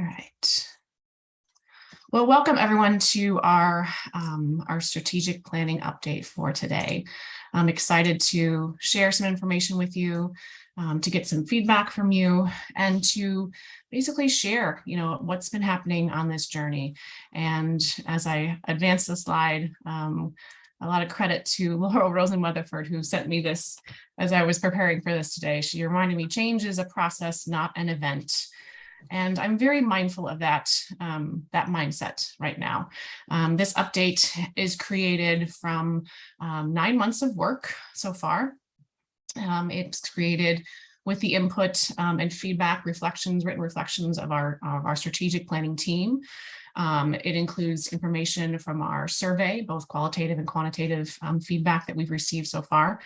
right. Well, welcome everyone to our strategic planning update for today. I'm excited to share some information with you, to get some feedback from you, and to basically share, what's been happening on this journey. And as I advance the slide, a lot of credit to Laurel Rosen-Weatherford, who sent me this as I was preparing for this today. She reminded me, change is a process, not an event. And I'm very mindful of that mindset right now. This update is created from 9 months of work so far. It's created with the input and feedback, written reflections of our strategic planning team. It includes information from our survey, both qualitative and quantitative feedback that we've received so far.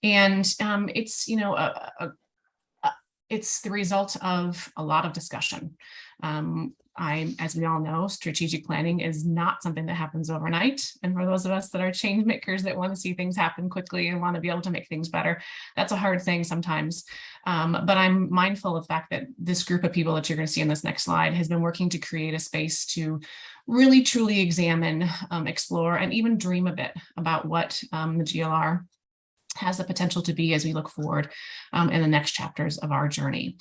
And it's, it's the result of a lot of discussion. As we all know, strategic planning is not something that happens overnight. And for those of us that are change makers that want to see things happen quickly and want to be able to make things better, that's a hard thing sometimes. But I'm mindful of the fact that this group of people that you're going to see in this next slide has been working to create a space to really truly examine, explore, and even dream a bit about what the GLR has the potential to be as we look forward in the next chapters of our journey.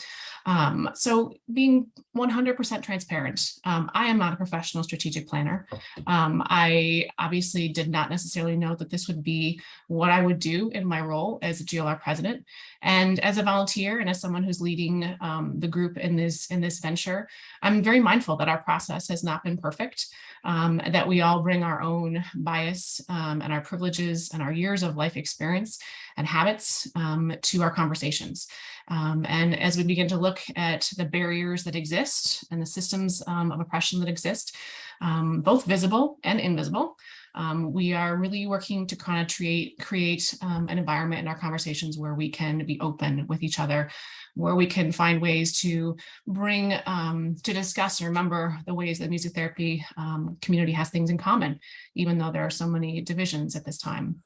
So being 100% transparent, I am not a professional strategic planner. I obviously did not necessarily know that this would be what I would do in my role as a GLR president. And as a volunteer and as someone who's leading the group in this venture, I'm very mindful that our process has not been perfect, that we all bring our own bias and our privileges and our years of life experience and habits to our conversations. And as we begin to look at the barriers that exist and the systems of oppression that exist, both visible and invisible, we are really working to kind of create an environment in our conversations where we can be open with each other, where we can find ways to bring, to discuss and remember the ways that music therapy community has things in common, even though there are so many divisions at this time.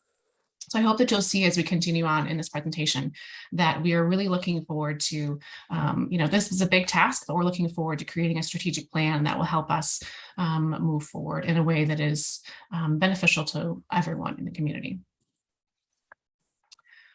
So I hope that you'll see as we continue on in this presentation that we are really looking forward to, this is a big task, but we're looking forward to creating a strategic plan that will help us move forward in a way that is beneficial to everyone in the community.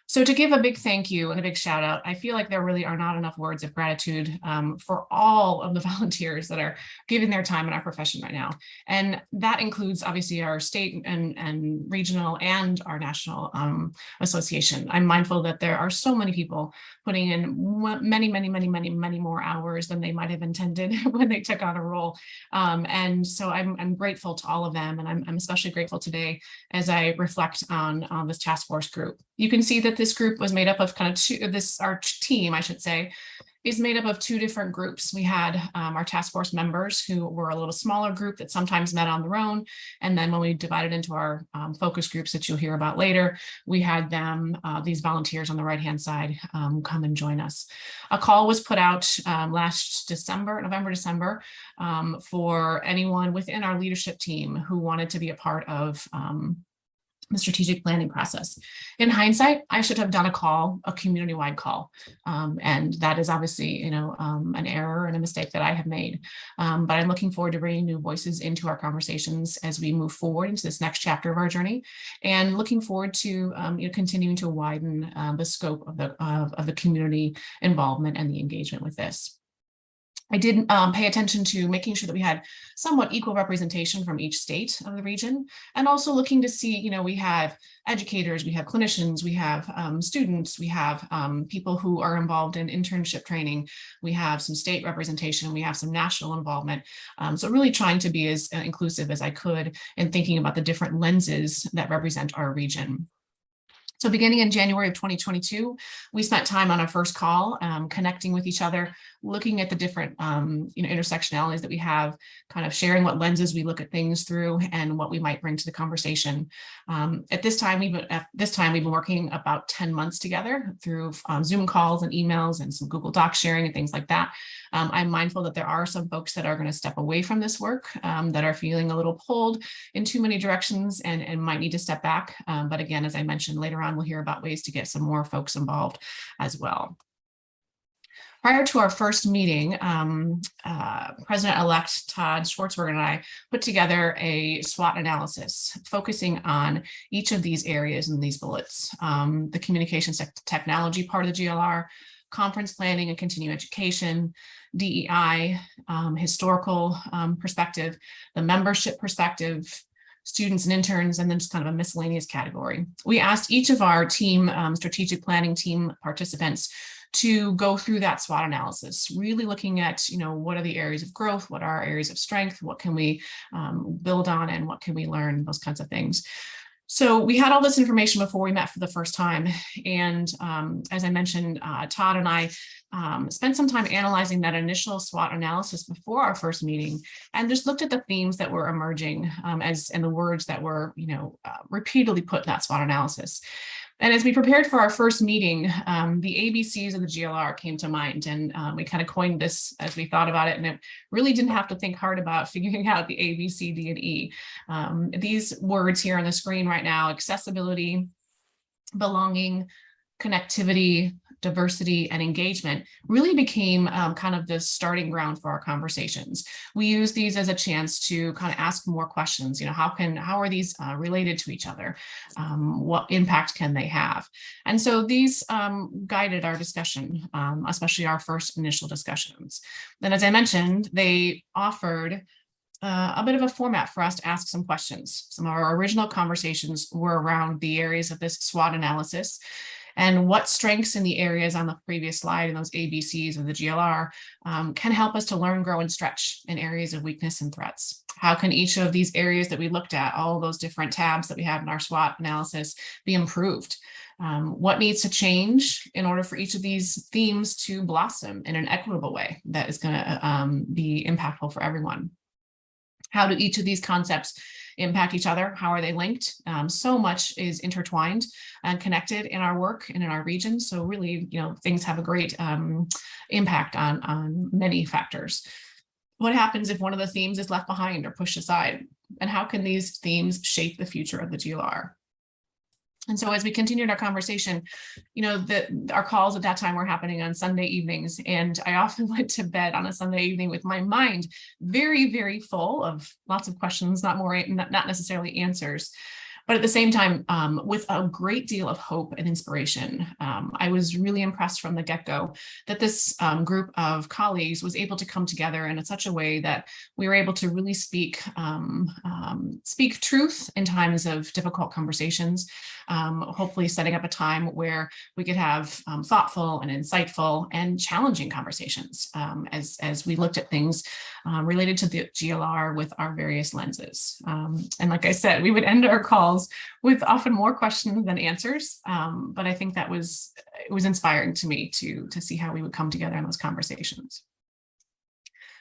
So to give a big thank you and a big shout out, I feel like there really are not enough words of gratitude for all of the volunteers that are giving their time in our profession right now. And that includes obviously our state and regional and our national association. I'm mindful that there are so many people putting in many more hours than they might have intended when they took on a role. And so I'm grateful to all of them. And I'm especially grateful today as I reflect on this task force group. You can see that this group was made up of our team, I should say, is made up of two different groups. We had our task force members who were a little smaller group that sometimes met on their own. And then when we divided into our focus groups that you'll hear about later, we had them, these volunteers on the right-hand side, come and join us. A call was put out last November, December, for anyone within our leadership team who wanted to be a part of the strategic planning process. In hindsight, I should have done a community-wide call. And that is obviously, an error and a mistake that I have made. But I'm looking forward to bringing new voices into our conversations as we move forward into this next chapter of our journey, and looking forward to continuing to widen the scope of the community involvement and the engagement with this. I did pay attention to making sure that we had somewhat equal representation from each state of the region, and also looking to see, we have educators, we have clinicians, we have students, we have people who are involved in internship training, we have some state representation, we have some national involvement. So really trying to be as inclusive as I could in thinking about the different lenses that represent our region. So beginning in January of 2022, we spent time on our first call, connecting with each other, looking at the different intersectionalities that we have, kind of sharing what lenses we look at things through and what we might bring to the conversation. At this time, we've been working about 10 months together through Zoom calls and emails and some Google Docs sharing and things like that. I'm mindful that there are some folks that are going to step away from this work, that are feeling a little pulled in too many directions and might need to step back. But again, as I mentioned, later on, we'll hear about ways to get some more folks involved as well. Prior to our first meeting, President-elect Todd Schwartzberg and I put together a SWOT analysis focusing on each of these areas and these bullets. The communications technology part of the GLR, conference planning and continuing education, DEI, historical perspective, the membership perspective, students and interns, and then just kind of a miscellaneous category. We asked each of our team, strategic planning team participants to go through that SWOT analysis, really looking at, what are the areas of growth, what are our areas of strength, what can we build on, and what can we learn, those kinds of things. So we had all this information before we met for the first time. And as I mentioned, Todd and I spent some time analyzing that initial SWOT analysis before our first meeting, and just looked at the themes that were emerging and the words that were, repeatedly put in that SWOT analysis. And as we prepared for our first meeting, the ABCs of the GLR came to mind, and we kind of coined this as we thought about it, and it really didn't have to think hard about figuring out the A, B, C, D, and E. These words here on the screen right now: accessibility, belonging, connectivity, diversity, and engagement really became kind of the starting ground for our conversations. We use these as a chance to kind of ask more questions. How are these related to each other? What impact can they have? And so these guided our discussion, especially our first initial discussions. Then, as I mentioned, they offered a bit of a format for us to ask some questions. Some of our original conversations were around the areas of this SWOT analysis, and what strengths in the areas on the previous slide and those ABCs of the GLR can help us to learn, grow, and stretch in areas of weakness and threats. How can each of these areas that we looked at, all those different tabs that we had in our SWOT analysis, be improved? What needs to change in order for each of these themes to blossom in an equitable way that is going to be impactful for everyone? How do each of these concepts impact each other? How are they linked? So much is intertwined and connected in our work and in our region. So really, things have a great impact on many factors. What happens if one of the themes is left behind or pushed aside? And how can these themes shape the future of the GLR? And so as we continued our conversation, our calls at that time were happening on Sunday evenings. And I often went to bed on a Sunday evening with my mind very, very full of lots of questions, not necessarily answers. But at the same time, with a great deal of hope and inspiration. I was really impressed from the get-go that this group of colleagues was able to come together in such a way that we were able to really speak truth in times of difficult conversations, hopefully setting up a time where we could have thoughtful and insightful and challenging conversations as we looked at things related to the GLR with our various lenses. And like I said, we would end our calls with often more questions than answers. But I think it was inspiring to me to see how we would come together in those conversations.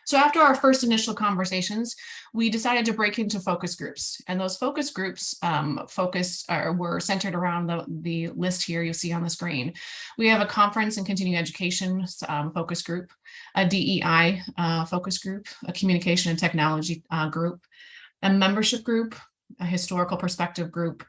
So after our first initial conversations, we decided to break into focus groups. And those focus groups were centered around the list here you see on the screen. We have a conference and continuing education focus group, a DEI focus group, a communication and technology group, a membership group, a historical perspective group,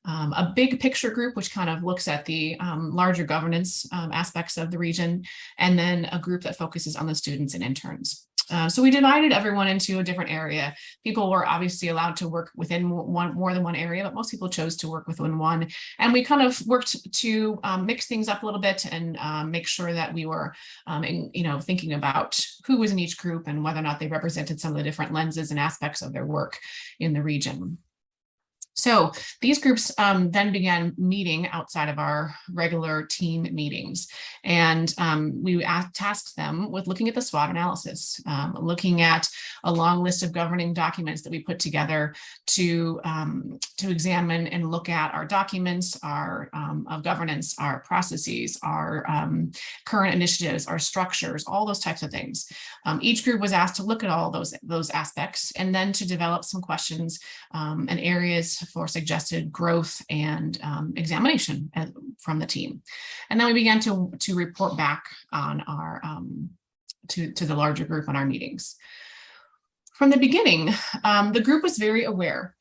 a big picture group, which kind of looks at the larger governance aspects of the region, and then a group that focuses on the students and interns. So we divided everyone into a different area. People were obviously allowed to work within more than one area, but most people chose to work within one. And we kind of worked to mix things up a little bit and make sure that we were, thinking about who was in each group and whether or not they represented some of the different lenses and aspects of their work in the region. So these groups then began meeting outside of our regular team meetings. And we tasked them with looking at the SWOT analysis, looking at a long list of governing documents that we put together to examine and look at our documents, of governance, our processes, our current initiatives, our structures, all those types of things. Each group was asked to look at all those aspects and then to develop some questions and areas for suggested growth and examination from the team. And then we began to report back on our to the larger group on our meetings. From the beginning, the group was very aware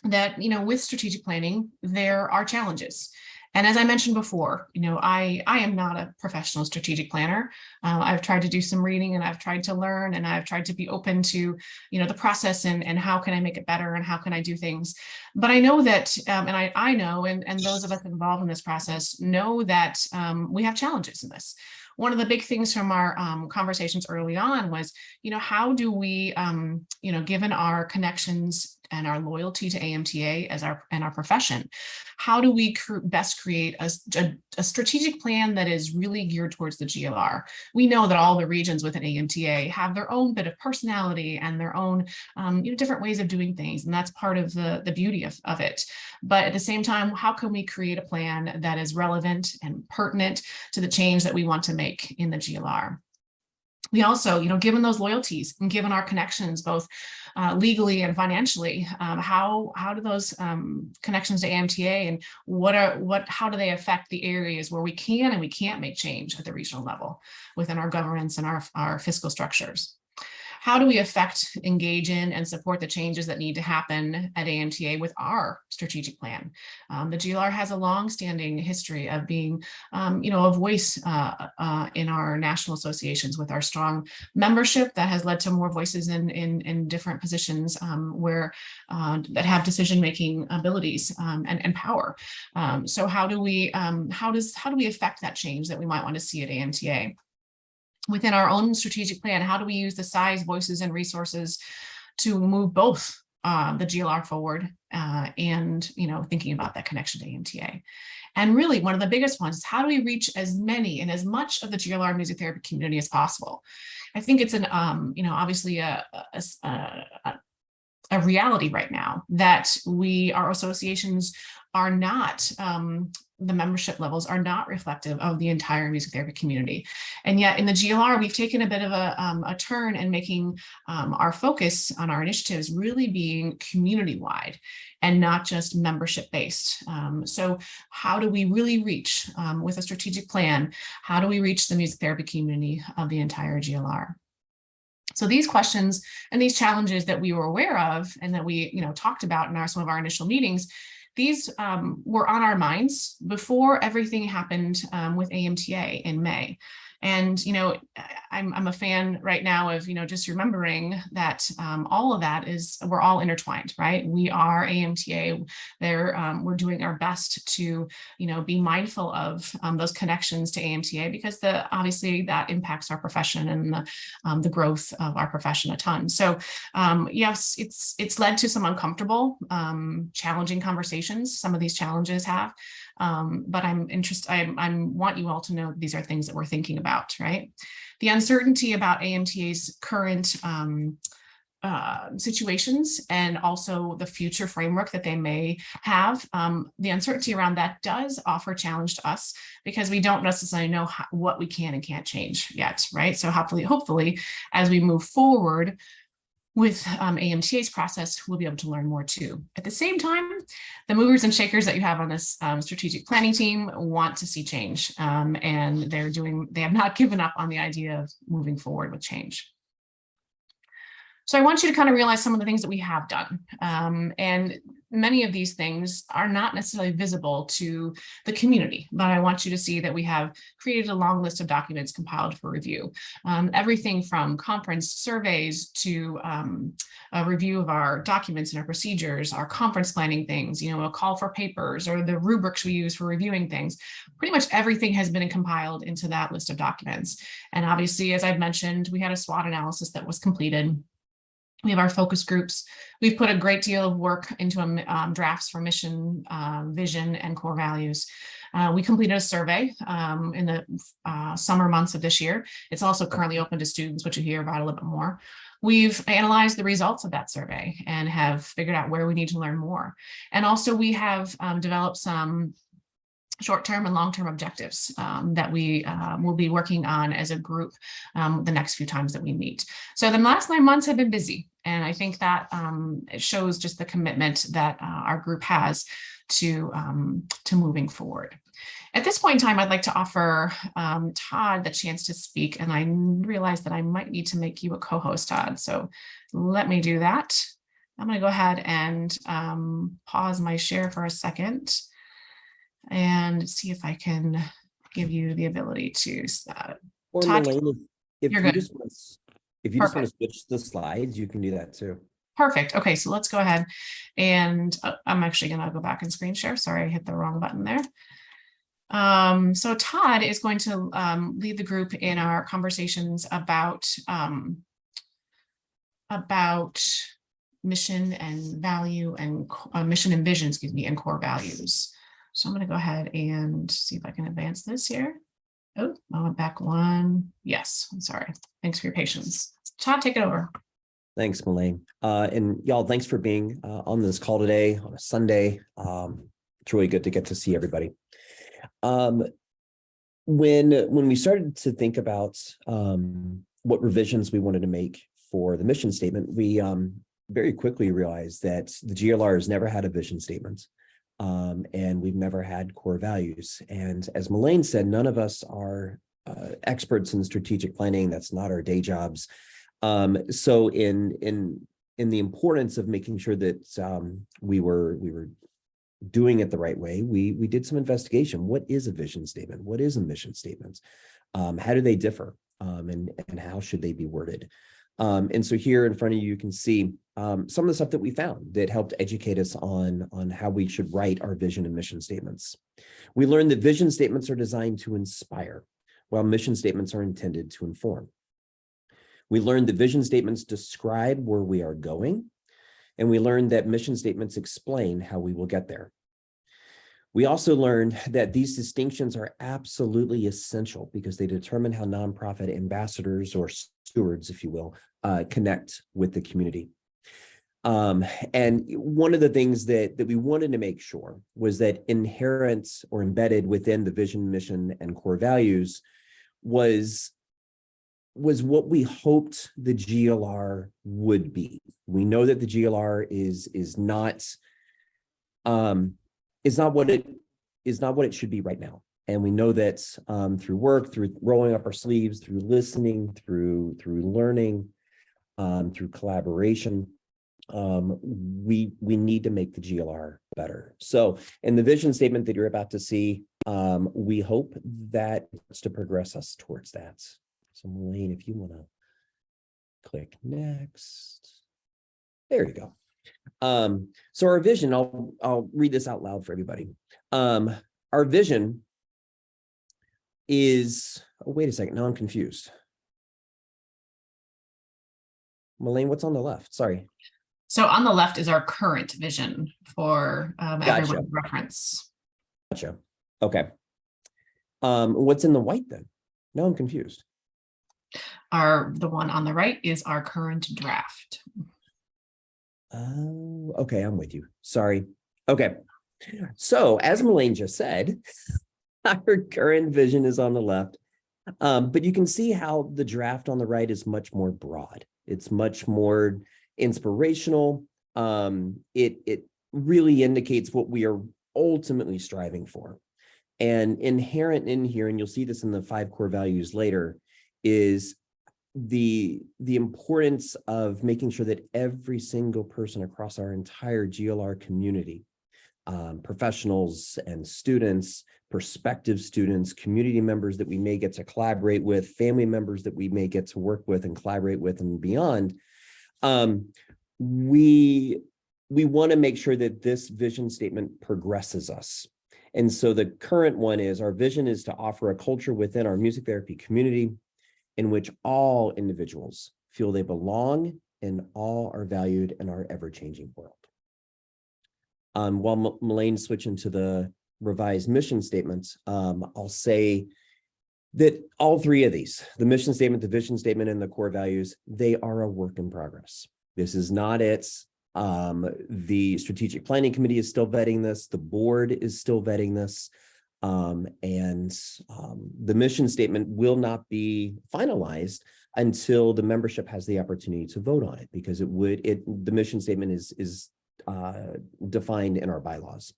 that, with strategic planning, there are challenges. And as I mentioned before, I am not a professional strategic planner. I've tried to do some reading and I've tried to learn and I've tried to be open to, the process and how can I make it better and how can I do things. But I know that, and I know, and those of us involved in this process know that we have challenges in this. One of the big things from our conversations early on was, how do we, given our connections and our loyalty to AMTA as our profession, how do we best create a strategic plan that is really geared towards the GLR? We know that all the regions within AMTA have their own bit of personality and their own different ways of doing things, and that's part of the beauty of it. But at the same time, how can we create a plan that is relevant and pertinent to the change that we want to make in the GLR? We also, given those loyalties and given our connections, both legally and financially, how do those connections to AMTA and how do they affect the areas where we can and we can't make change at the regional level within our governance and our fiscal structures? How do we engage in, and support the changes that need to happen at AMTA with our strategic plan? The GLR has a long-standing history of being, a voice in our national associations with our strong membership that has led to more voices in different positions where that have decision-making abilities and power. So how do we affect that change that we might want to see at AMTA? Within our own strategic plan, how do we use the size, voices, and resources to move both the GLR forward and thinking about that connection to AMTA? And really, one of the biggest ones is how do we reach as many and as much of the GLR music therapy community as possible? I think it's obviously a reality right now that our associations are not, the membership levels are not reflective of the entire music therapy community. And yet in the GLR, we've taken a bit of a turn in making our focus on our initiatives really being community-wide and not just membership-based. So how do we really reach, with a strategic plan, how do we reach the music therapy community of the entire GLR? So these questions and these challenges that we were aware of and that we talked about in some of our initial meetings, these were on our minds before everything happened with AMTA in May. And, I'm a fan right now of, just remembering that all of that we're all intertwined, right? We are AMTA. We're doing our best to, be mindful of those connections to AMTA because obviously that impacts our profession and the growth of our profession a ton. So yes, it's led to some uncomfortable, challenging conversations. Some of these challenges have. But I'm interested, I want you all to know these are things that we're thinking about, right? The uncertainty about AMTA's current situations and also the future framework that they may have, the uncertainty around that does offer a challenge to us because we don't necessarily know what we can and can't change yet, right? So hopefully, as we move forward with AMTA's process, we'll be able to learn more too. At the same time, the movers and shakers that you have on this strategic planning team want to see change, and they have not given up on the idea of moving forward with change. So I want you to kind of realize some of the things that we have done. And many of these things are not necessarily visible to the community, but I want you to see that we have created a long list of documents compiled for review. Everything from conference surveys to a review of our documents and our procedures, our conference planning things, a call for papers or the rubrics we use for reviewing things. Pretty much everything has been compiled into that list of documents. And obviously, as I've mentioned, we had a SWOT analysis that was completed. We have our focus groups. We've put a great deal of work into drafts for mission, vision, and core values. We completed a survey in the summer months of this year. It's also currently open to students, which you hear about a little bit more. We've analyzed the results of that survey and have figured out where we need to learn more. And also we have developed some short-term and long-term objectives that we will be working on as a group the next few times that we meet. So the last 9 months have been busy. And I think that it shows just the commitment that our group has to moving forward. At this point in time, I'd like to offer Todd the chance to speak. And I realize that I might need to make you a co-host, Todd. So let me do that. I'm going to go ahead and pause my share for a second. and see if I can give you the ability to, Or Todd, Melaine, if you're you good. just want to, if you just want to switch the slides, you can do that too. Perfect. Okay, so let's go ahead and I'm actually going to go back and screen share. Sorry, I hit the wrong button there. So Todd is going to lead the group in our conversations about mission and value and mission and vision, excuse me, and core values. So I'm going to go ahead and see if I can advance this here. Oh, I went back one. Yes, I'm sorry. Thanks for your patience. Todd, take it over. Thanks, Melaine. And y'all, thanks for being on this call today on a Sunday. It's really good to get to see everybody. When we started to think about what revisions we wanted to make for the mission statement, we very quickly realized that the GLR has never had a vision statement, and we've never had core values. And as Melaine said, none of us are experts in strategic planning. That's not our day jobs. So in the importance of making sure that we were doing it the right way, we did some investigation. What is a vision statement? What is a mission statement? How do they differ? And how should they be worded? And so here in front of you can see some of the stuff that we found that helped educate us on how we should write our vision and mission statements. We learned that vision statements are designed to inspire, while mission statements are intended to inform. We learned that vision statements describe where we are going, and we learned that mission statements explain how we will get there. We also learned that these distinctions are absolutely essential because they determine how nonprofit ambassadors, or stewards, if you will, connect with the community. And one of the things that we wanted to make sure was that inherent or embedded within the vision, mission, and core values was what we hoped the GLR would be. We know that the GLR is not what it should be right now. And we know that through work, through rolling up our sleeves, through listening, through learning, through collaboration, we need to make the GLR better. So in the vision statement that you're about to see, we hope that it's to progress us towards that. So Melaine, if you want to click next, there you go. So our vision, I'll read this out loud for everybody. Our vision is, oh, wait a second, now I'm confused. Melaine, what's on the left? Sorry. So on the left is our current vision for everyone's reference. Gotcha. Okay. What's in the white then? Now I'm confused. The one on the right is our current draft. Oh, okay, I'm with you. Sorry. Okay. So as Melaine just said, our current vision is on the left, but you can see how the draft on the right is much more broad. It's much more inspirational. It really indicates what we are ultimately striving for. And inherent in here, and you'll see this in the 5 core values later, is the importance of making sure that every single person across our entire GLR community, professionals and students, prospective students, community members that we may get to collaborate with, family members that we may get to work with and collaborate with and beyond, we want to make sure that this vision statement progresses us. And so the current one is, our vision is to offer a culture within our music therapy community in which all individuals feel they belong and all are valued in our ever-changing world. While Melaine switching to the revised mission statements, I'll say that all 3 of these, the mission statement, the vision statement, and the core values, they are a work in progress. This is not it. The strategic planning committee is still vetting this. The board is still vetting this. The mission statement will not be finalized until the membership has the opportunity to vote on it, because the mission statement is defined in our bylaws.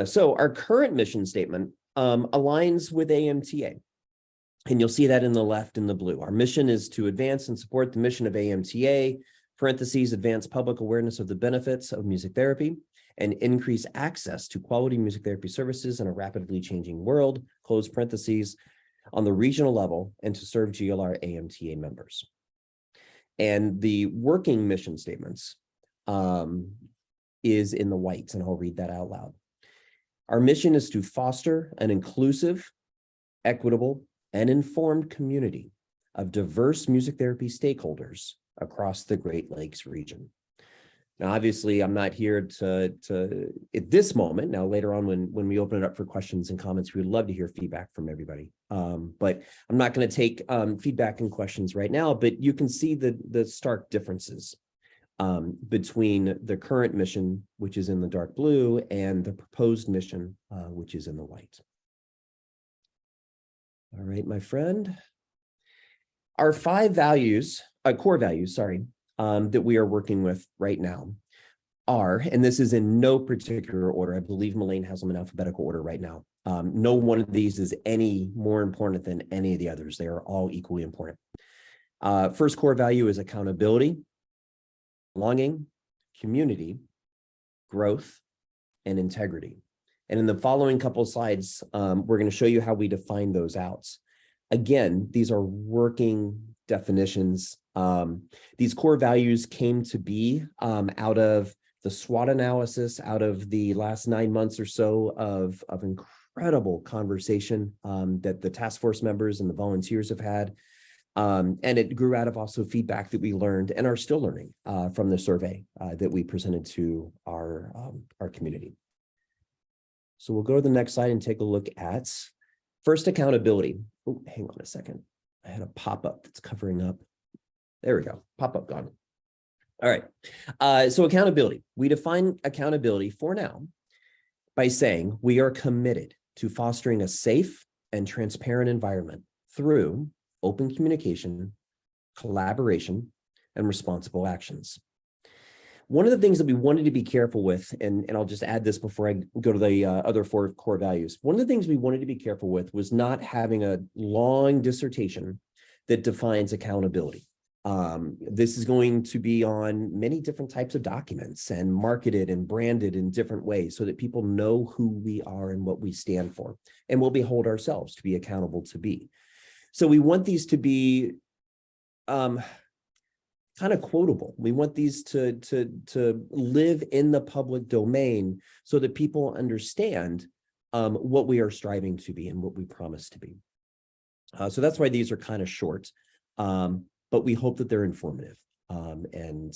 So our current mission statement aligns with AMTA, and you'll see that in the left in the blue. Our mission is to advance and support the mission of AMTA, parentheses, advance public awareness of the benefits of music therapy, and increase access to quality music therapy services in a rapidly changing world, close parentheses, on the regional level, and to serve GLR AMTA members. And the working mission statements is in the white, and I'll read that out loud. Our mission is to foster an inclusive, equitable, and informed community of diverse music therapy stakeholders across the Great Lakes region. Now, obviously, I'm not here to at this moment. Now, later on, when we open it up for questions and comments, we would love to hear feedback from everybody. But I'm not going to take feedback and questions right now. But you can see the stark differences between the current mission, which is in the dark blue, and the proposed mission, which is in the white. All right, my friend. Our 5 values, core values, sorry, that we are working with right now are, and this is in no particular order. I believe Melaine has them in alphabetical order right now. No one of these is any more important than any of the others. They are all equally important. First core value is accountability, belonging, community, growth, and integrity. And in the following couple of slides, we're going to show you how we define those out. Again, these are working definitions. These core values came to be out of the SWOT analysis, out of the last 9 months or so of incredible conversation that the task force members and the volunteers have had. And it grew out of also feedback that we learned and are still learning from the survey that we presented to our community. So we'll go to the next slide and take a look at first accountability. Oh, hang on a second. I had a pop-up that's covering up. There we go. Pop-up gone. All right. So accountability. We define accountability for now by saying we are committed to fostering a safe and transparent environment through open communication, collaboration, and responsible actions. One of the things that we wanted to be careful with, and I'll just add this before I go to the other 4 core values. One of the things we wanted to be careful with was not having a long dissertation that defines accountability. This is going to be on many different types of documents and marketed and branded in different ways so that people know who we are and what we stand for, and we'll behold ourselves to be accountable to be. So we want these to be kind of quotable. We want these to live in the public domain so that people understand what we are striving to be and what we promise to be. So that's why these are kind of short, but we hope that they're informative and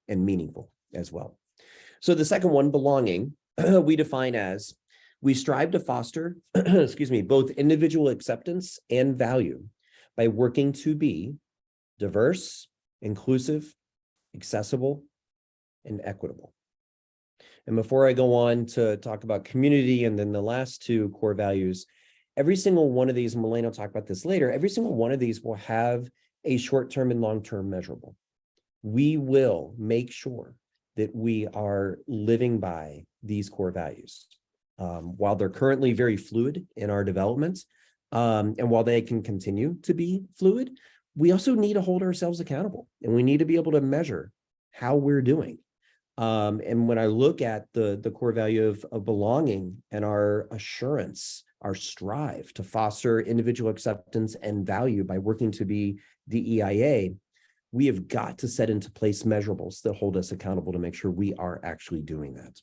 meaningful as well. So the second one, belonging, we define as we strive to foster, excuse me, both individual acceptance and value by working to be diverse, inclusive, accessible, and equitable. And before I go on to talk about community and then the last 2 core values, every single one of these, and Melaine will talk about this later, every single one of these will have a short-term and long-term measurable. We will make sure that we are living by these core values. While they're currently very fluid in our development, and while they can continue to be fluid, we also need to hold ourselves accountable, and we need to be able to measure how we're doing. And when I look at the core value of belonging and our assurance, our strive to foster individual acceptance and value by working to be DEIA, we have got to set into place measurables that hold us accountable to make sure we are actually doing that.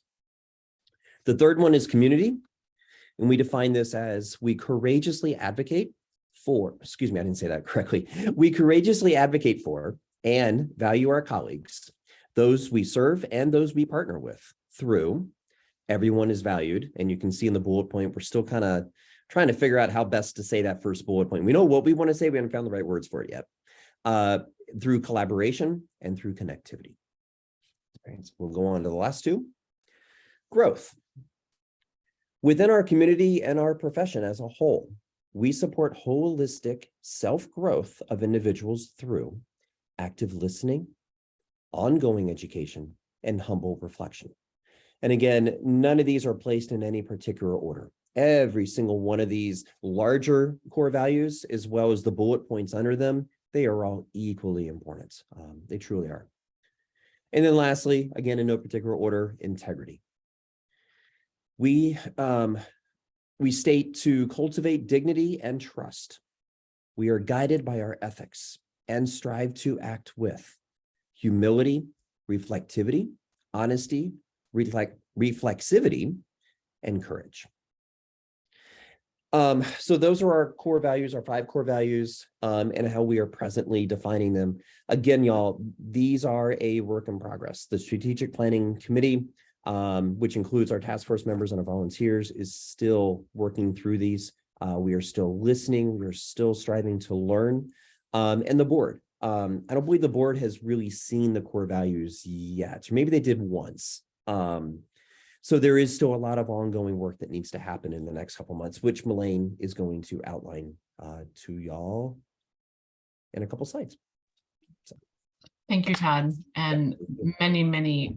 The third one is community, and we define this as we courageously advocate for, excuse me, I didn't say that correctly. We courageously advocate for and value our colleagues, those we serve and those we partner with through everyone is valued. And you can see in the bullet point, we're still kind of trying to figure out how best to say that first bullet point. We know what we want to say, we haven't found the right words for it yet. Through collaboration and through connectivity. All right, so we'll go on to the last 2. Growth. Within our community and our profession as a whole, we support holistic self-growth of individuals through active listening, ongoing education, and humble reflection. And again, none of these are placed in any particular order. Every single one of these larger core values, as well as the bullet points under them, they are all equally important. They truly are. And then lastly, again, in no particular order, integrity. We state to cultivate dignity and trust. We are guided by our ethics and strive to act with humility, reflectivity, honesty, reflexivity, and courage. So those are our core values, our 5 core values, and how we are presently defining them. Again, y'all, these are a work in progress. The Strategic Planning Committee, which includes our task force members and our volunteers, is still working through these. We are still listening. We're still striving to learn. And the board, I don't believe the board has really seen the core values yet, or maybe they did once. So there is still a lot of ongoing work that needs to happen in the next couple months, which Melaine is going to outline to y'all in a couple slides. So. Thank you, Todd, and many,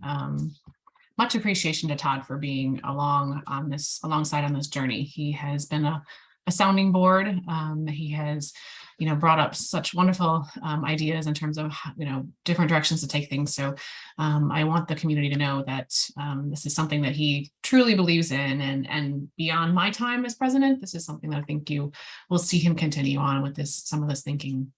much appreciation to Todd for being alongside on this journey. He has been a sounding board. He has, brought up such wonderful ideas in terms of, different directions to take things. So I want the community to know that this is something that he truly believes in, and beyond my time as president, this is something that I think you will see him continue on with some of this thinking.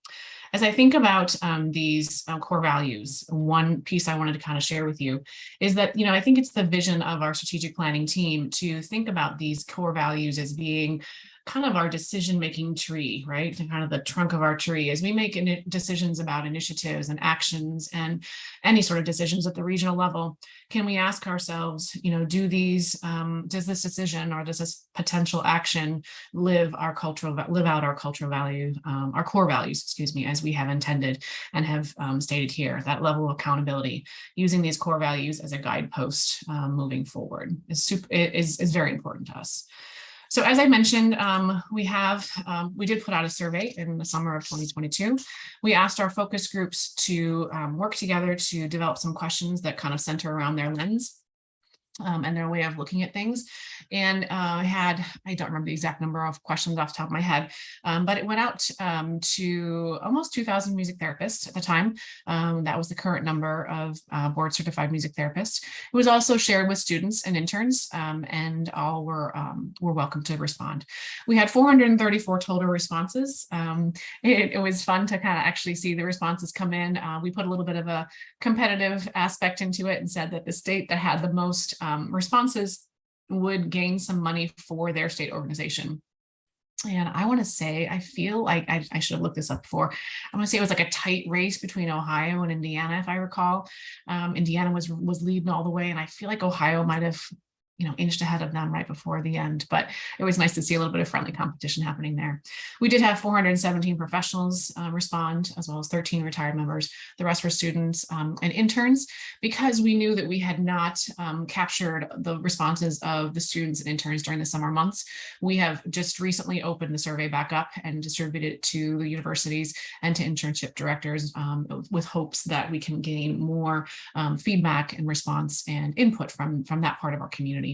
As I think about these core values, one piece I wanted to kind of share with you is that, I think it's the vision of our strategic planning team to think about these core values as being kind of our decision-making tree, right? And kind of the trunk of our tree as we make decisions about initiatives and actions and any sort of decisions at the regional level. Can we ask ourselves, does this decision or does this potential action live out our cultural value, our core values, as we have intended and have stated here? That level of accountability, using these core values as a guidepost moving forward is very important to us. So as I mentioned, we did put out a survey in the summer of 2022. We asked our focus groups to work together to develop some questions that kind of center around their lens and their way of looking at things. And I don't remember the exact number of questions off the top of my head, but it went out to almost 2,000 music therapists at the time. That was the current number of board certified music therapists. It was also shared with students and interns, and all were welcome to respond. We had 434 total responses. It was fun to kind of actually see the responses come in. We put a little bit of a competitive aspect into it and said that the state that had the most responses would gain some money for their state organization. And I want to say, I feel like I should have looked this up before. I want to say it was like a tight race between Ohio and Indiana, if I recall. Indiana was leading all the way, and I feel like Ohio might have inched ahead of them right before the end, but it was nice to see a little bit of friendly competition happening there. We did have 417 professionals respond, as well as 13 retired members. The rest were students and interns, because we knew that we had not captured the responses of the students and interns during the summer months. We have just recently opened the survey back up and distributed it to the universities and to internship directors with hopes that we can gain more feedback and response and input from that part of our community.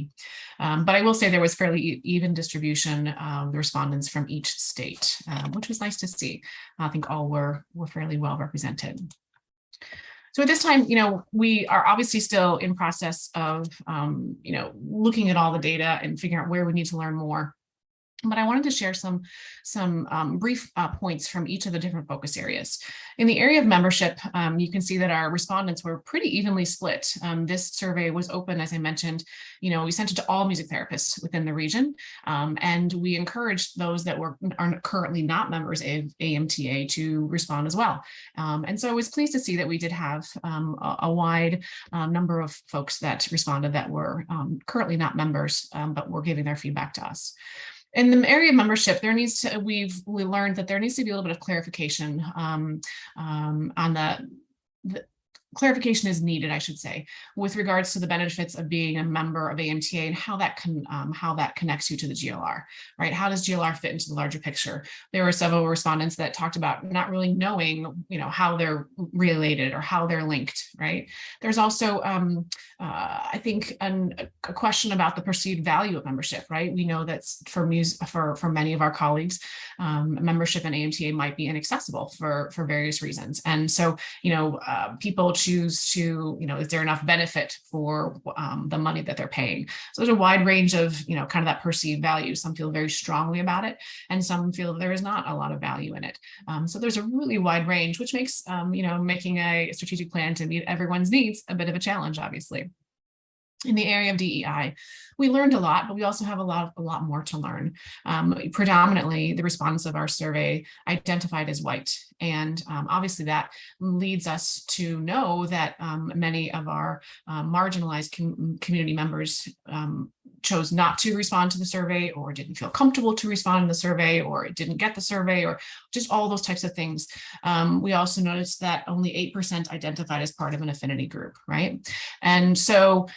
But I will say there was fairly even distribution of the respondents from each state, which was nice to see. I think all were fairly well represented. So at this time, we are obviously still in process of, looking at all the data and figuring out where we need to learn more. But I wanted to share some brief points from each of the different focus areas. In the area of membership, you can see that our respondents were pretty evenly split. This survey was open, as I mentioned. We sent it to all music therapists within the region, and we encouraged those that are currently not members of AMTA to respond as well. And so I was pleased to see that we did have a wide number of folks that responded that were currently not members, but were giving their feedback to us. In the area of membership, we learned that there needs to be a little bit of clarification on the clarification is needed, I should say, with regards to the benefits of being a member of AMTA and how that connects you to the GLR, right? How does GLR fit into the larger picture? There were several respondents that talked about not really knowing, how they're related or how they're linked, right? There's also, I think, a question about the perceived value of membership, right? We know that for many of our colleagues, membership in AMTA might be inaccessible for various reasons, and so people choose to, is there enough benefit for the money that they're paying? So there's a wide range of, kind of that perceived value. Some feel very strongly about it, and some feel there is not a lot of value in it. So there's a really wide range, which makes, making a strategic plan to meet everyone's needs a bit of a challenge, obviously. In the area of DEI, we learned a lot, but we also have a lot more to learn. Predominantly, the respondents of our survey identified as white. And obviously that leads us to know that many of our marginalized community members chose not to respond to the survey, or didn't feel comfortable to respond to the survey, or didn't get the survey, or just all those types of things. We also noticed that only 8% identified as part of an affinity group, right? And so,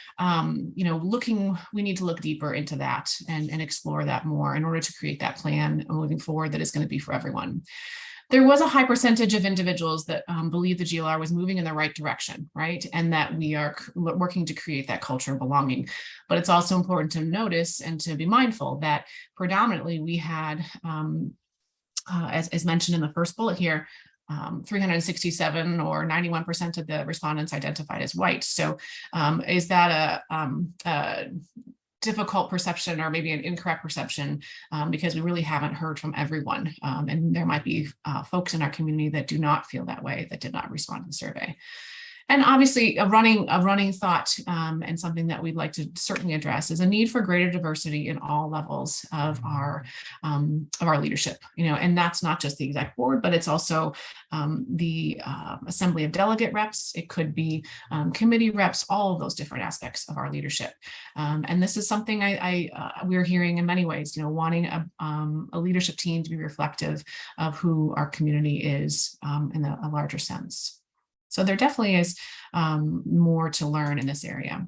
we need to look deeper into that and explore that more in order to create that plan moving forward that is going to be for everyone. There was a high percentage of individuals that believe the GLR was moving in the right direction, right? And that we are working to create that culture of belonging. But it's also important to notice and to be mindful that predominantly we had, as mentioned in the first bullet here, 367 or 91% of the respondents identified as white. So is that a difficult perception, or maybe an incorrect perception, because we really haven't heard from everyone. And there might be folks in our community that do not feel that way, that did not respond to the survey. And obviously a running thought, and something that we'd like to certainly address, is a need for greater diversity in all levels of our leadership. And that's not just the exec board, but it's also the assembly of delegate reps. It could be committee reps, all of those different aspects of our leadership. And this is something we're hearing in many ways, wanting a leadership team to be reflective of who our community is in a larger sense. So there definitely is more to learn in this area.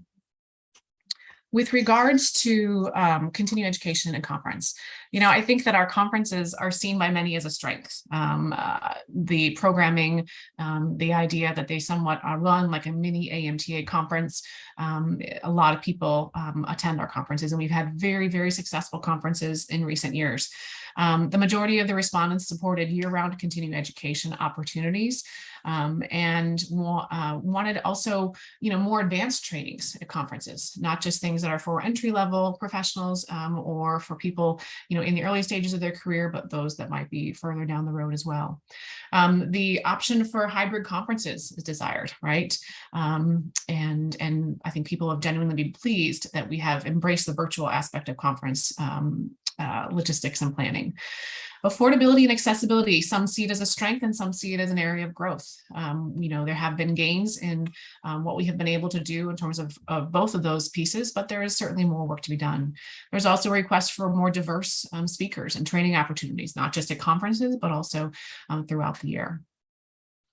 With regards to continuing education and conference, I think that our conferences are seen by many as a strength. The programming, the idea that they somewhat run like a mini AMTA conference. A lot of people attend our conferences, and we've had very, very successful conferences in recent years. The majority of the respondents supported year-round continuing education opportunities, and wanted also, more advanced trainings at conferences, not just things that are for entry-level professionals or for people, in the early stages of their career, but those that might be further down the road as well. The option for hybrid conferences is desired, right? And I think people have genuinely been pleased that we have embraced the virtual aspect of conference logistics and planning. Affordability and accessibility, some see it as a strength and some see it as an area of growth. There have been gains in what we have been able to do in terms of both of those pieces, but there is certainly more work to be done. There's also a request for more diverse speakers and training opportunities, not just at conferences, but also throughout the year.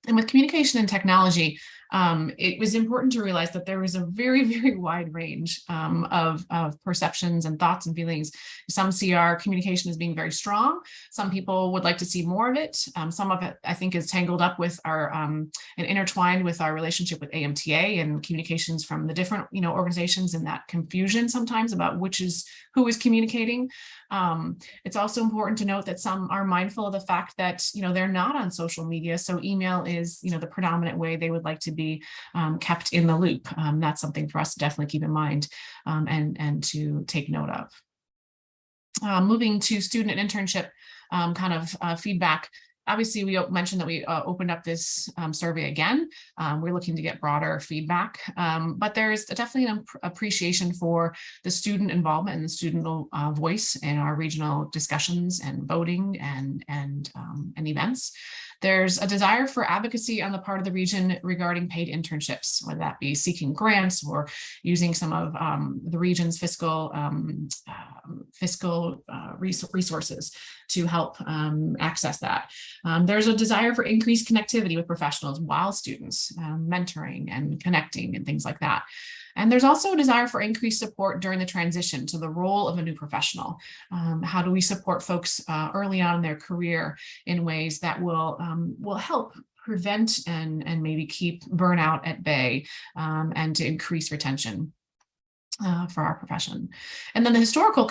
And with communication and technology, it was important to realize that there was a very, very wide range of perceptions and thoughts and feelings. Some see our communication as being very strong. Some people would like to see more of it. Some of it, I think, is tangled up with our and intertwined with our relationship with AMTA and communications from the different, organizations, and that confusion sometimes about who is communicating. It's also important to note that some are mindful of the fact that, they're not on social media. So email is, the predominant way they would like to be kept in the loop. That's something for us to definitely keep in mind and to take note of. Moving to student and internship feedback. Obviously, we mentioned that we opened up this survey again. We're looking to get broader feedback, but there's definitely an appreciation for the student involvement and the student voice in our regional discussions and voting and events. There's a desire for advocacy on the part of the region regarding paid internships, whether that be seeking grants or using some of the region's fiscal resources to help access that. There's a desire for increased connectivity with professionals while students, mentoring and connecting and things like that. And there's also a desire for increased support during the transition to the role of a new professional. How do we support folks early on in their career in ways that will help prevent and maybe keep burnout at bay and to increase retention? for our profession. And then the historical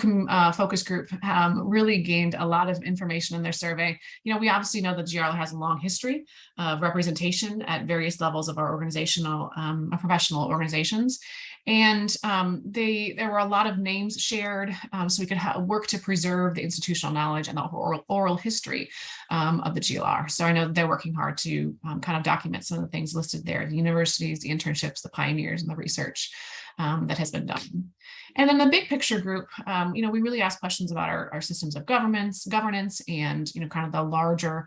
focus group really gained a lot of information in their survey. You know, we obviously know that GLR has a long history of representation at various levels of our organizational, professional organizations. And there were a lot of names shared, so we could work to preserve the institutional knowledge and the oral history of the GLR. So I know that they're working hard to kind of document some of the things listed there, the universities, the internships, the pioneers, and the research that has been done. And then the big picture group, you know, we really ask questions about our systems of governance, and, you know, kind of the larger,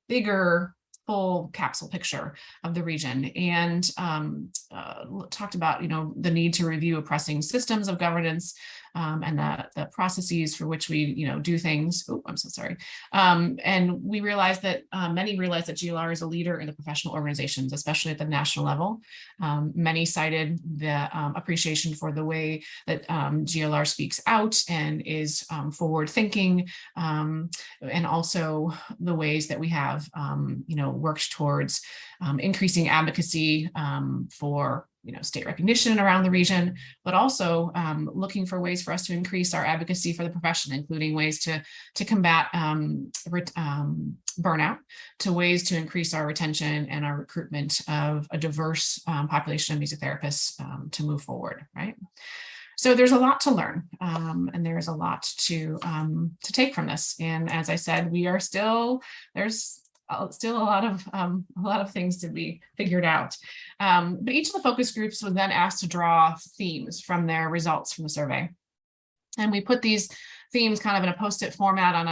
bigger, full capsule picture of the region, and talked about, you know, the need to review oppressing systems of governance, and the processes for which we, you know, do things. Oh, I'm so sorry. And we realized that many realized that GLR is a leader in the professional organizations, especially at the national level. Many cited the appreciation for the way that GLR speaks out and is forward thinking, and also the ways that we have, you know, worked towards increasing advocacy for, you know, state recognition around the region, but also looking for ways for us to increase our advocacy for the profession, including ways to combat burnout, to ways to increase our retention and our recruitment of a diverse population of music therapists to move forward, right? So there's a lot to learn, and there's a lot to take from this. And as I said, there's still a lot of things to be figured out. But each of the focus groups was then asked to draw themes from their results from the survey. And we put these themes kind of in a post-it format on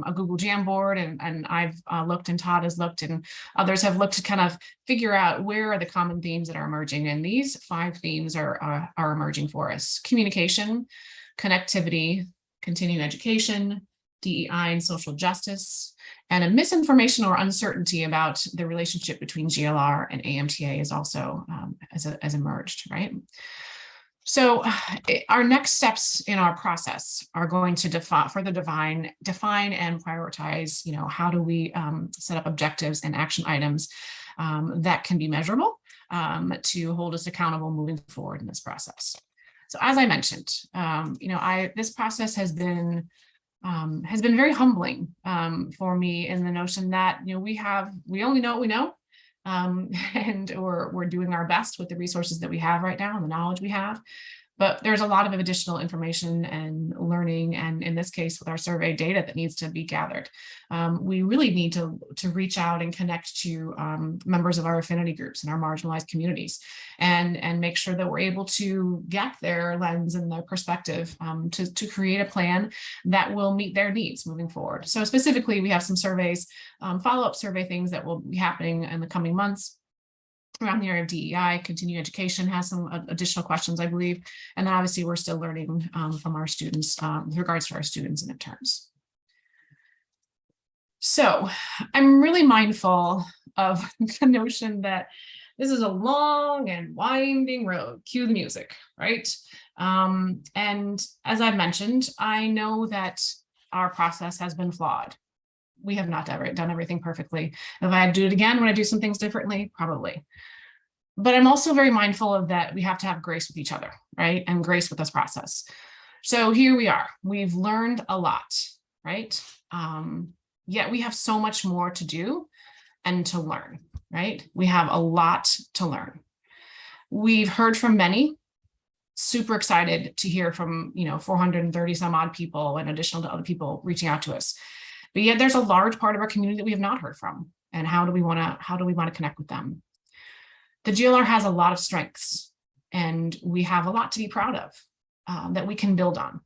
a Google Jamboard, and I've looked, and Todd has looked, and others have looked to kind of figure out where are the common themes that are emerging. And these 5 themes are emerging for us: communication, connectivity, continuing education, DEI and social justice, and a misinformation or uncertainty about the relationship between GLR and AMTA is also has emerged, right? So our next steps in our process are going to define and prioritize, you know, how do we set up objectives and action items that can be measurable to hold us accountable moving forward in this process. So as I mentioned, you know, this process has been very humbling for me, in the notion that, you know, we only know what we know, and we're doing our best with the resources that we have right now and the knowledge we have. But there's a lot of additional information and learning, and in this case with our survey data, that needs to be gathered. We really need to reach out and connect to members of our affinity groups and our marginalized communities, and make sure that we're able to get their lens and their perspective to create a plan that will meet their needs moving forward. So specifically, we have some surveys, follow-up survey things that will be happening in the coming months around the area of DEI. Continuing education has some additional questions, I believe. And then obviously we're still learning from our students with regards to our students and interns. So I'm really mindful of the notion that this is a long and winding road. Cue the music, right? And as I've mentioned, I know that our process has been flawed. We have not done everything perfectly. If I had to do it again, would I do some things differently? Probably. But I'm also very mindful of that we have to have grace with each other, right? And grace with this process. So here we are. We've learned a lot, right? Yet we have so much more to do and to learn, right? We have a lot to learn. We've heard from many. Super excited to hear from, you know, 430 some odd people, in addition to other people reaching out to us. But yet there's a large part of our community that we have not heard from. And how do we want to connect with them? The GLR has a lot of strengths, and we have a lot to be proud of that we can build on.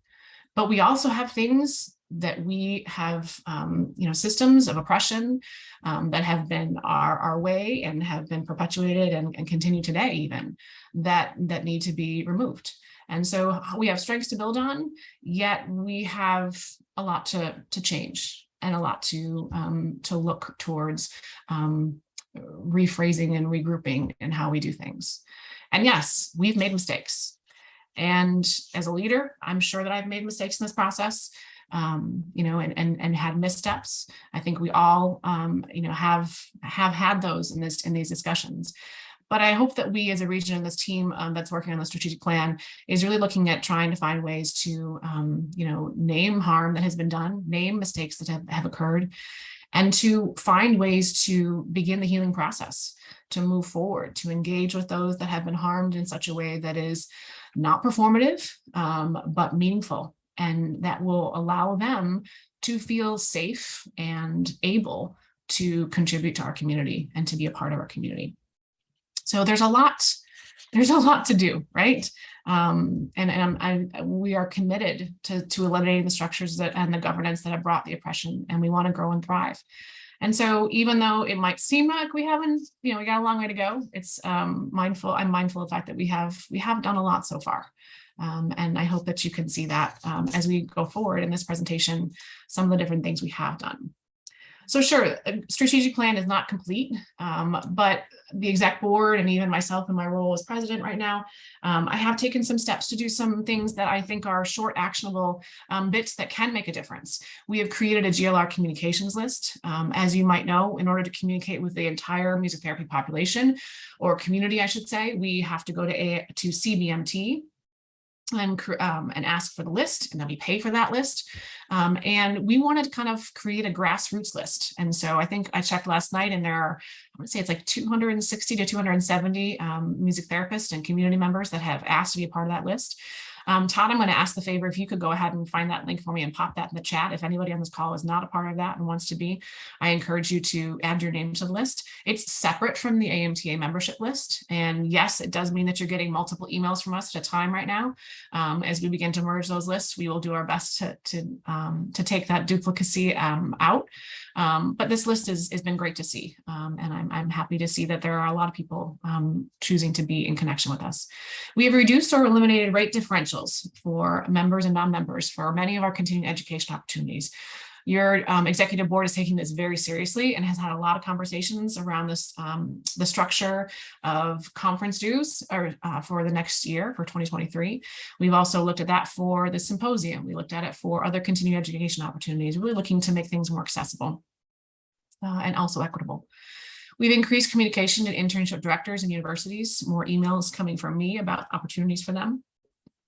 But we also have things that we have, you know, systems of oppression that have been our way and have been perpetuated and continue today even, that need to be removed. And so we have strengths to build on, yet we have a lot to change, and a lot to look towards rephrasing and regrouping in how we do things. And yes, we've made mistakes. And as a leader, I'm sure that I've made mistakes in this process, you know, and had missteps. I think we all, you know, have had those in these discussions. But I hope that we as a region, this team that's working on the strategic plan is really looking at trying to find ways to, name harm that has been done, name mistakes that have occurred, and to find ways to begin the healing process, to move forward, to engage with those that have been harmed in such a way that is not performative, but meaningful, and that will allow them to feel safe and able to contribute to our community and to be a part of our community. So there's a lot to do, right? We are committed to eliminating the structures and the governance that have brought the oppression, and we want to grow and thrive. And so even though it might seem like we haven't, we got a long way to go, I'm mindful of the fact that we have done a lot so far. And I hope that you can see that as we go forward in this presentation, some of the different things we have done. So sure, a strategic plan is not complete, but the exec board and even myself in my role as president right now, I have taken some steps to do some things that I think are short, actionable bits that can make a difference. We have created a GLR communications list. As you might know, in order to communicate with the entire music therapy population or community, I should say, we have to go to CBMT and ask for the list, and then we pay for that list. And we wanted to kind of create a grassroots list. And so I think I checked last night, and there are, I would say it's like 260 to 270 music therapists and community members that have asked to be a part of that list. Todd, I'm going to ask the favor if you could go ahead and find that link for me and pop that in the chat. If anybody on this call is not a part of that and wants to be, I encourage you to add your name to the list. It's separate from the AMTA membership list. And yes, it does mean that you're getting multiple emails from us at a time right now. As we begin to merge those lists, we will do our best to take that duplicacy out. But this list has been great to see. And I'm happy to see that there are a lot of people choosing to be in connection with us. We have reduced or eliminated rate differentials for members and non-members for many of our continuing education opportunities. Your executive board is taking this very seriously and has had a lot of conversations around this, the structure of conference dues for the next year, for 2023. We've also looked at that for the symposium. We looked at it for other continuing education opportunities, really looking to make things more accessible and also equitable. We've increased communication to internship directors and universities, more emails coming from me about opportunities for them.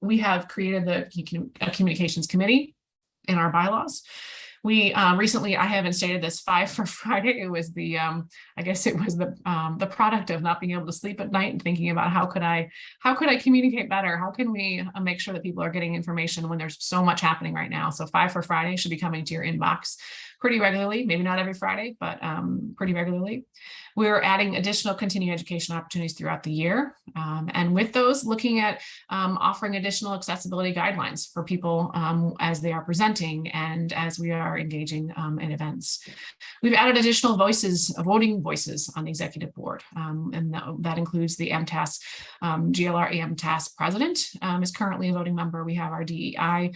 We have created a communications committee in our bylaws. We recently, I haven't stated this, 5 for Friday. It was I guess it was the product of not being able to sleep at night and thinking about how could I communicate better? How can we make sure that people are getting information when there's so much happening right now? So 5 for Friday should be coming to your inbox pretty regularly, maybe not every Friday, but pretty regularly. We're adding additional continuing education opportunities throughout the year. And with those, looking at offering additional accessibility guidelines for people as they are presenting and as we are engaging in events. We've added additional voting voices on the executive board. And that includes the AMTAS, GLR AMTAS president is currently a voting member. We have our DEI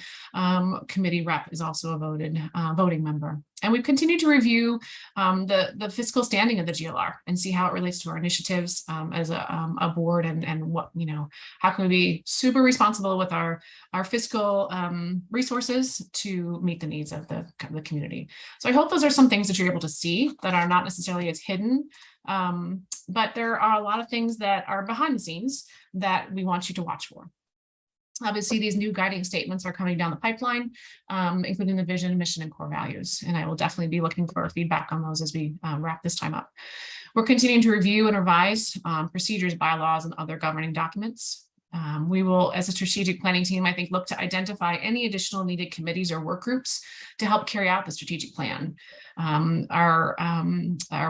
committee rep is also a voting member. And we've continued to review the fiscal standing of the GLR and see how it relates to our initiatives as a board and what, how can we be super responsible with our fiscal resources to meet the needs of the community. So I hope those are some things that you're able to see that are not necessarily as hidden, but there are a lot of things that are behind the scenes that we want you to watch for. Obviously, these new guiding statements are coming down the pipeline, including the vision, mission, and core values. And I will definitely be looking for feedback on those as we wrap this time up. We're continuing to review and revise procedures, bylaws, and other governing documents. We will, as a strategic planning team, I think, look to identify any additional needed committees or work groups to help carry out the strategic plan. Our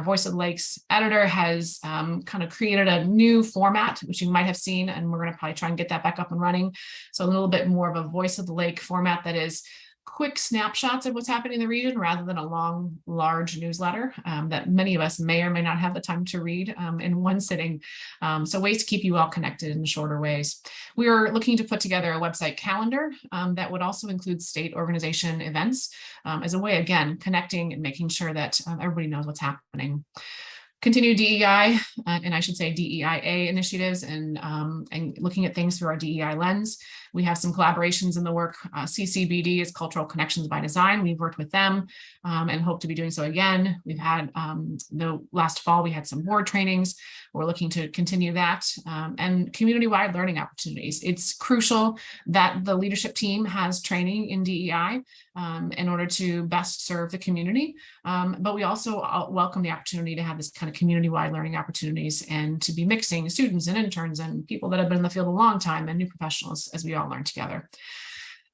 Voice of the Lakes editor has kind of created a new format, which you might have seen, and we're going to probably try and get that back up and running. So a little bit more of a Voice of the Lake format that is quick snapshots of what's happening in the region rather than a long, large newsletter that many of us may or may not have the time to read in one sitting. So ways to keep you all connected in shorter ways. We are looking to put together a website calendar that would also include state organization events as a way, again, connecting and making sure that everybody knows what's happening. Continue DEI, and I should say DEIA initiatives and looking at things through our DEI lens. We have some collaborations in the work. CCBD is Cultural Connections by Design. We've worked with them and hope to be doing so again. We've had the last fall, we had some board trainings. We're looking to continue that and community-wide learning opportunities. It's crucial that the leadership team has training in DEI in order to best serve the community. But we also welcome the opportunity to have this kind of community-wide learning opportunities and to be mixing students and interns and people that have been in the field a long time and new professionals as we all learn together.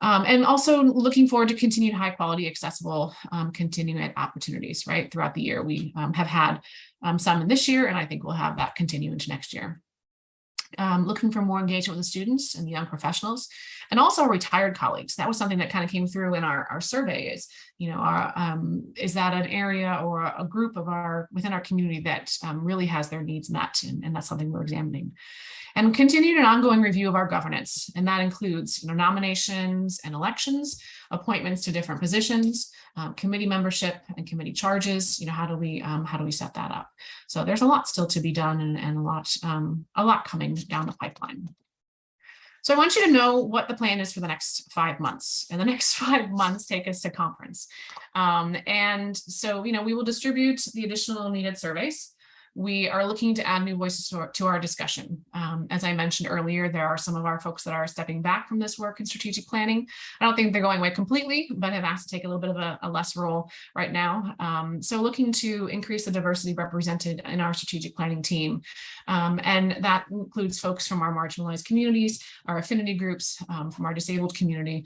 And also looking forward to continued high quality, accessible, continuing ed opportunities, right? Throughout the year, we have had some in this year, and I think we'll have that continue into next year. Looking for more engagement with the students and the young professionals, and also our retired colleagues. That was something that kind of came through in our survey is, you know, is that an area or a group of within our community that really has their needs met, and that's something we're examining. And continued an ongoing review of our governance, and that includes, you know, nominations and elections, appointments to different positions, committee membership and committee charges. You know, how do we set that up? So there's a lot still to be done, and a lot coming down the pipeline. So I want you to know what the plan is for the next 5 months, and the next 5 months take us to conference. And so, you know, we will distribute the additional needed surveys. We are looking to add new voices to our discussion. As I mentioned earlier, there are some of our folks that are stepping back from this work in strategic planning. I don't think they're going away completely, but have asked to take a little bit of a less role right now. So looking to increase the diversity represented in our strategic planning team. And that includes folks from our marginalized communities, our affinity groups, from our disabled community,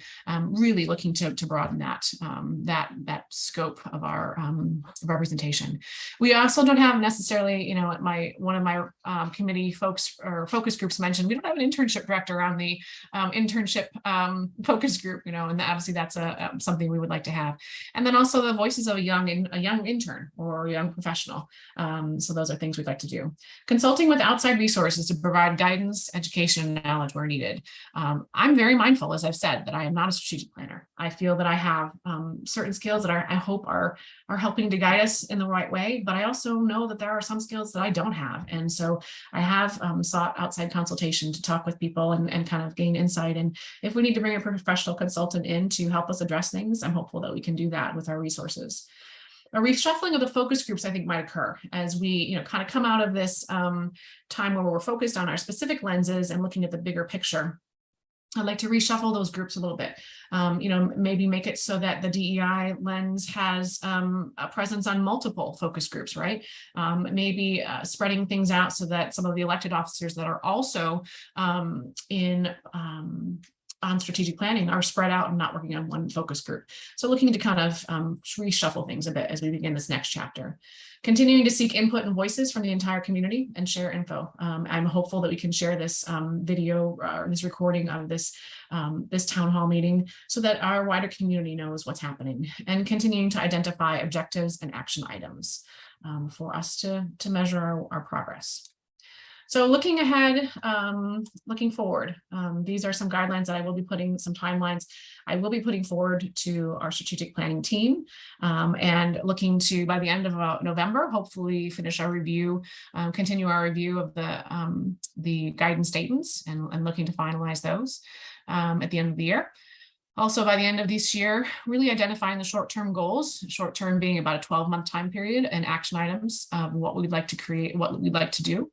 really looking to broaden that scope of our representation. We also don't have necessarily, you know, one of my committee folks or focus groups mentioned, we don't have an internship director on the internship focus group, you know, and obviously that's something we would like to have. And then also the voices of a young intern or a young professional. So those are things we'd like to do. Consulting with outside resources to provide guidance, education, and knowledge where needed. I'm very mindful, as I've said, that I am not a strategic planner. I feel that I have certain skills that I hope are helping to guide us in the right way, but I also know that there are some skills that I don't have. And so I have sought outside consultation to talk with people and kind of gain insight. And if we need to bring a professional consultant in to help us address things, I'm hopeful that we can do that with our resources. A reshuffling of the focus groups, I think, might occur as we, you know, kind of come out of this time where we're focused on our specific lenses and looking at the bigger picture. I'd like to reshuffle those groups a little bit, you know, maybe make it so that the DEI lens has a presence on multiple focus groups, right? Maybe spreading things out so that some of the elected officers that are also on strategic planning are spread out and not working on one focus group. So looking to kind of reshuffle things a bit as we begin this next chapter. Continuing to seek input and voices from the entire community and share info. I'm hopeful that we can share this video or this recording of this town hall meeting so that our wider community knows what's happening, and continuing to identify objectives and action items for us to measure our progress. So looking ahead, looking forward, these are some guidelines that I will be putting, some timelines I will be putting forward to our strategic planning team, and looking to, by the end of November, hopefully finish our review, continue our review of the guidance statements and looking to finalize those at the end of the year. Also, by the end of this year, really identifying the short-term goals, short-term being about a 12-month time period, and action items of what we'd like to create, what we'd like to do.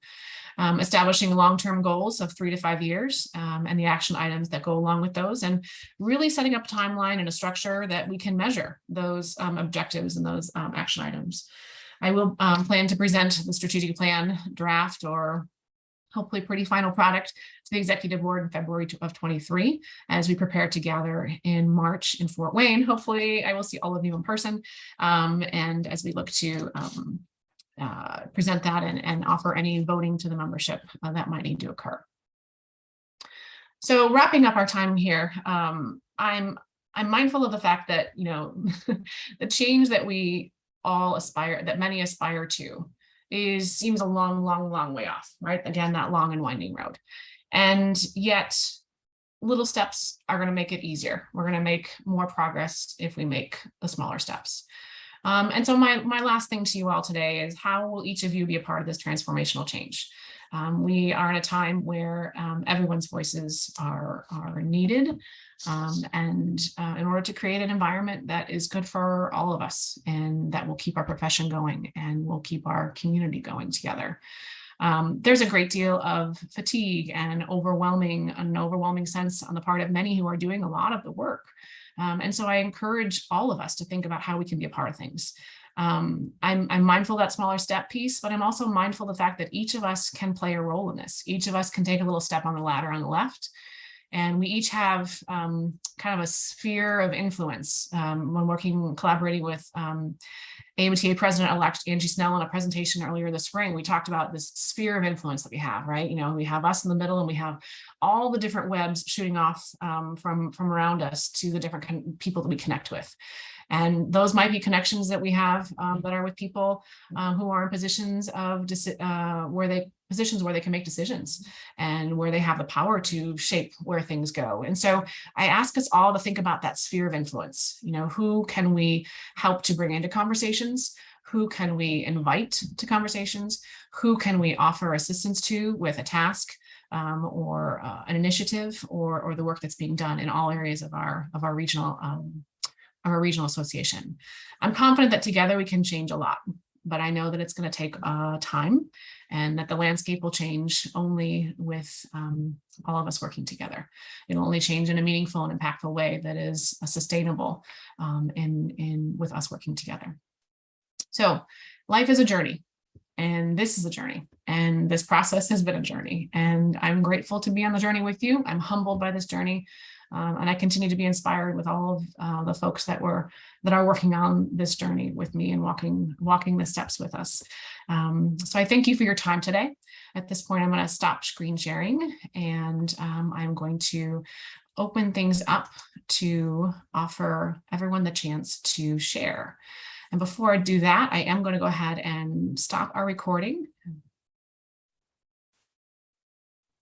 Establishing long-term goals of 3 to 5 years and the action items that go along with those, and really setting up a timeline and a structure that we can measure those objectives and those action items. I will plan to present the strategic plan draft, or hopefully pretty final product, to the executive board in February of 23 as we prepare to gather in March in Fort Wayne. Hopefully I will see all of you in person, and as we look to present that and offer any voting to the membership that might need to occur. So wrapping up our time here, I'm mindful of the fact that, you know, the change that we all aspire, that many aspire to, seems a long way off, right? Again, that long and winding road. And yet little steps are going to make it easier. We're going to make more progress if we make the smaller steps. And so my last thing to you all today is, how will each of you be a part of this transformational change? We are in a time where everyone's voices are needed. And in order to create an environment that is good for all of us and that will keep our profession going and will keep our community going together. There's a great deal of fatigue and an overwhelming sense on the part of many who are doing a lot of the work. And so I encourage all of us to think about how we can be a part of things. I'm mindful of that smaller step piece, but I'm also mindful of the fact that each of us can play a role in this. Each of us can take a little step on the ladder on the left. And we each have kind of a sphere of influence when collaborating with AMTA President-elect Angie Snell in a presentation earlier this spring. We talked about this sphere of influence that we have, right? You know, we have us in the middle and we have all the different webs shooting off from around us to the different people that we connect with. And those might be connections that we have that are with people who are in positions of where they can make decisions and where they have the power to shape where things go. And so I ask us all to think about that sphere of influence. You know, who can we help to bring into conversations? Who can we invite to conversations? Who can we offer assistance to with a task or an initiative or the work that's being done in all areas of our regional association? I'm confident that together we can change a lot, but I know that it's going to take time and that the landscape will change only with all of us working together. It'll only change in a meaningful and impactful way that is sustainable with us working together. So life is a journey, and this is a journey, and this process has been a journey, and I'm grateful to be on the journey with you. I'm humbled by this journey. And I continue to be inspired with all of the folks that are working on this journey with me and walking the steps with us. So I thank you for your time today. At this point, I'm going to stop screen sharing, and I'm going to open things up to offer everyone the chance to share. And before I do that, I am going to go ahead and stop our recording